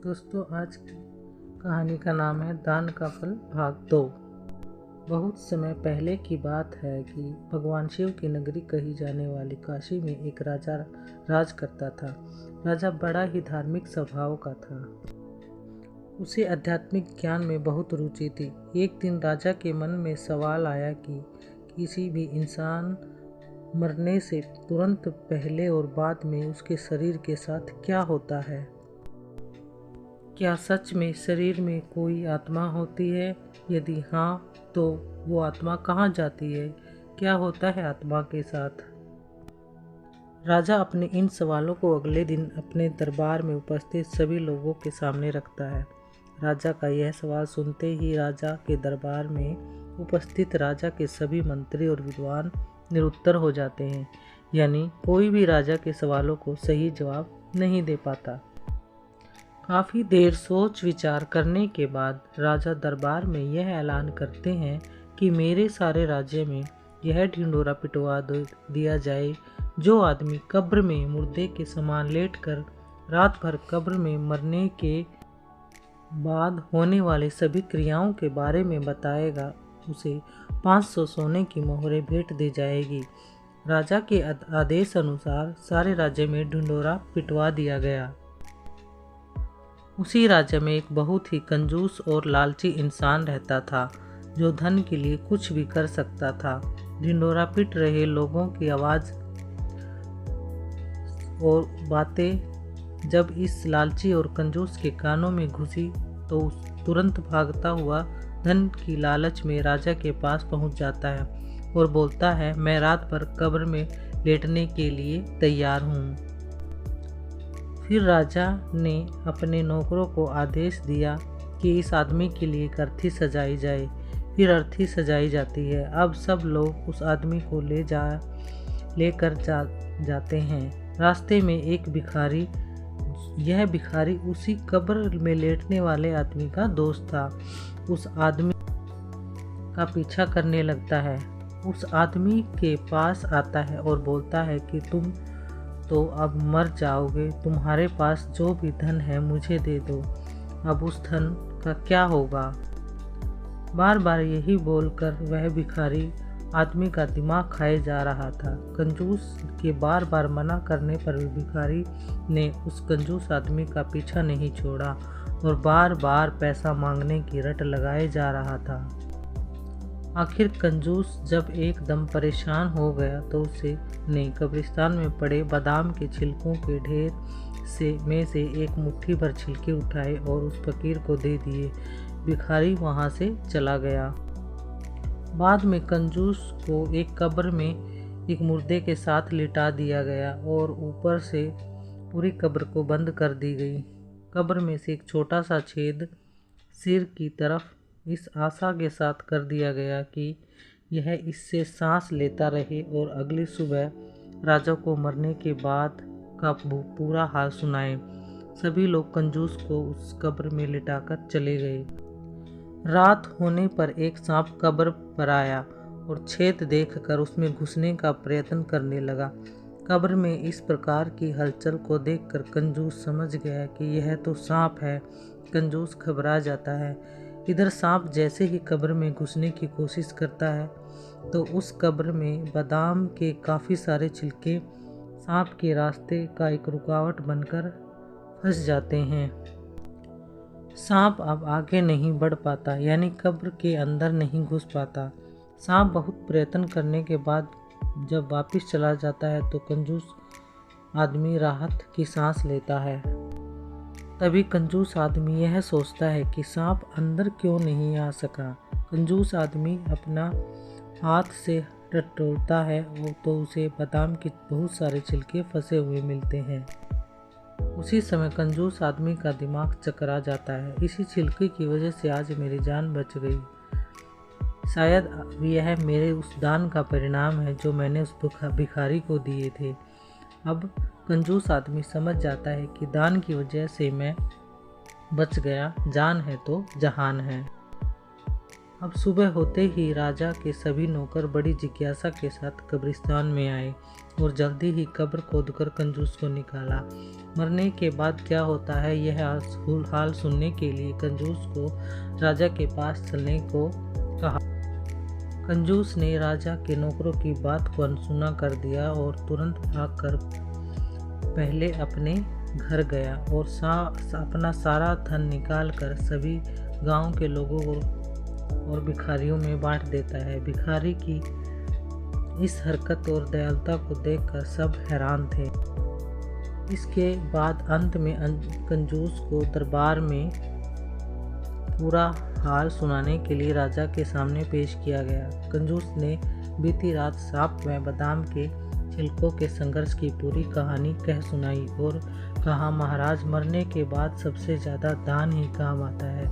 दोस्तों, आज की कहानी का नाम है दान का फल भाग 2। बहुत समय पहले की बात है कि भगवान शिव की नगरी कही जाने वाली काशी में एक राजा राज करता था। राजा बड़ा ही धार्मिक स्वभाव का था। उसे आध्यात्मिक ज्ञान में बहुत रुचि थी। एक दिन राजा के मन में सवाल आया कि किसी भी इंसान मरने से तुरंत पहले और बाद में उसके शरीर के साथ क्या होता है। क्या सच में शरीर में कोई आत्मा होती है? यदि हाँ, तो वो आत्मा कहाँ जाती है? क्या होता है आत्मा के साथ? राजा अपने इन सवालों को अगले दिन अपने दरबार में उपस्थित सभी लोगों के सामने रखता है। राजा का यह सवाल सुनते ही राजा के दरबार में उपस्थित राजा के सभी मंत्री और विद्वान निरुत्तर हो जाते हैं, यानी कोई भी राजा के सवालों को सही जवाब नहीं दे पाता। काफ़ी देर सोच विचार करने के बाद राजा दरबार में यह ऐलान करते हैं कि मेरे सारे राज्य में यह ढिंढोरा पिटवा दिया जाए, जो आदमी कब्र में मुर्दे के समान लेटकर रात भर कब्र में मरने के बाद होने वाले सभी क्रियाओं के बारे में बताएगा, उसे 500 सोने की मोहरें भेंट दी जाएगी। राजा के आदेश अनुसार सारे राज्य में ढिंढोरा पिटवा दिया गया। उसी राज्य में एक बहुत ही कंजूस और लालची इंसान रहता था, जो धन के लिए कुछ भी कर सकता था। ढिंढोरा पिट रहे लोगों की आवाज़ और बातें जब इस लालची और कंजूस के कानों में घुसी तो तुरंत भागता हुआ धन की लालच में राजा के पास पहुंच जाता है और बोलता है, मैं रात भर कब्र में लेटने के लिए तैयार हूँ। फिर राजा ने अपने नौकरों को आदेश दिया कि इस आदमी के लिए एक अर्थी सजाई जाए। फिर अर्थी सजाई जाती है। अब सब लोग उस आदमी को लेकर जाते हैं। रास्ते में एक भिखारी, यह भिखारी उसी कब्र में लेटने वाले आदमी का दोस्त था, उस आदमी का पीछा करने लगता है। उस आदमी के पास आता है और बोलता है कि तुम तो अब मर जाओगे, तुम्हारे पास जो भी धन है मुझे दे दो, अब उस धन का क्या होगा? बार बार यही बोलकर वह भिखारी आदमी का दिमाग खाए जा रहा था। कंजूस के बार बार मना करने पर भी भिखारी ने उस कंजूस आदमी का पीछा नहीं छोड़ा और बार बार पैसा मांगने की रट लगाए जा रहा था। आखिर कंजूस जब एकदम परेशान हो गया तो उसने कब्रिस्तान में पड़े बादाम के छिलकों के ढेर में से एक मुट्ठी भर छिलके उठाए और उस फकीर को दे दिए। भिखारी वहां से चला गया। बाद में कंजूस को एक कब्र में एक मुर्दे के साथ लिटा दिया गया और ऊपर से पूरी कब्र को बंद कर दी गई। कब्र में से एक छोटा सा छेद सिर की तरफ इस आशा के साथ कर दिया गया कि यह इससे सांस लेता रहे और अगली सुबह राजा को मरने के बाद का पूरा हाल सुनाए। सभी लोग कंजूस को उस कब्र में लिटाकर चले गए। रात होने पर एक सांप कब्र पर आया और छेद देखकर उसमें घुसने का प्रयत्न करने लगा। कब्र में इस प्रकार की हलचल को देखकर कंजूस समझ गया कि यह तो सांप है। कंजूस घबरा जाता है। इधर सांप जैसे ही कब्र में घुसने की कोशिश करता है तो उस कब्र में बादाम के काफ़ी सारे छिलके सांप के रास्ते का एक रुकावट बनकर फंस जाते हैं। सांप अब आगे नहीं बढ़ पाता, यानी कब्र के अंदर नहीं घुस पाता। सांप बहुत प्रयत्न करने के बाद जब वापस चला जाता है तो कंजूस आदमी राहत की सांस लेता है। तभी कंजूस आदमी यह सोचता है कि सांप अंदर क्यों नहीं आ सका। कंजूस आदमी अपना हाथ से टटोलता है तो उसे बादाम के बहुत सारे छिलके फंसे हुए मिलते हैं। उसी समय कंजूस आदमी का दिमाग चकरा जाता है। इसी छिलके की वजह से आज मेरी जान बच गई। शायद यह मेरे उस दान का परिणाम है जो मैंने उस भिखारी को दिए थे। अब कंजूस आदमी समझ जाता है कि दान की वजह से मैं बच गया। जान है तो जहान है। अब सुबह होते ही राजा के सभी नौकर बड़ी जिज्ञासा के साथ कब्रिस्तान में आए और जल्दी ही कब्र खोदकर कंजूस को निकाला। मरने के बाद क्या होता है यह हाल सुनने के लिए कंजूस को राजा के पास चलने को कहा। कंजूस ने राजा के नौकरों की बात को अनसुना कर दिया और तुरंत भागकर पहले अपने घर गया और अपना सारा धन निकालकर सभी गांव के लोगों और भिखारियों में बांट देता है। भिखारी की इस हरकत और दयालुता को देखकर सब हैरान थे। इसके बाद अंत में कंजूस को दरबार में पूरा हाल सुनाने के लिए राजा के सामने पेश किया गया। कंजूस ने बीती रात सांप व बादाम के छिलकों के संघर्ष की पूरी कहानी कह सुनाई और कहा, महाराज, मरने के बाद सबसे ज़्यादा दान ही काम आता है,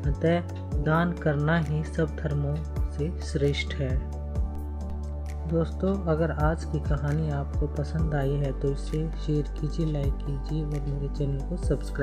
अतः दान करना ही सब धर्मों से श्रेष्ठ है। दोस्तों, अगर आज की कहानी आपको पसंद आई है तो इसे शेयर कीजिए, लाइक कीजिए और मेरे चैनल को सब्सक्राइब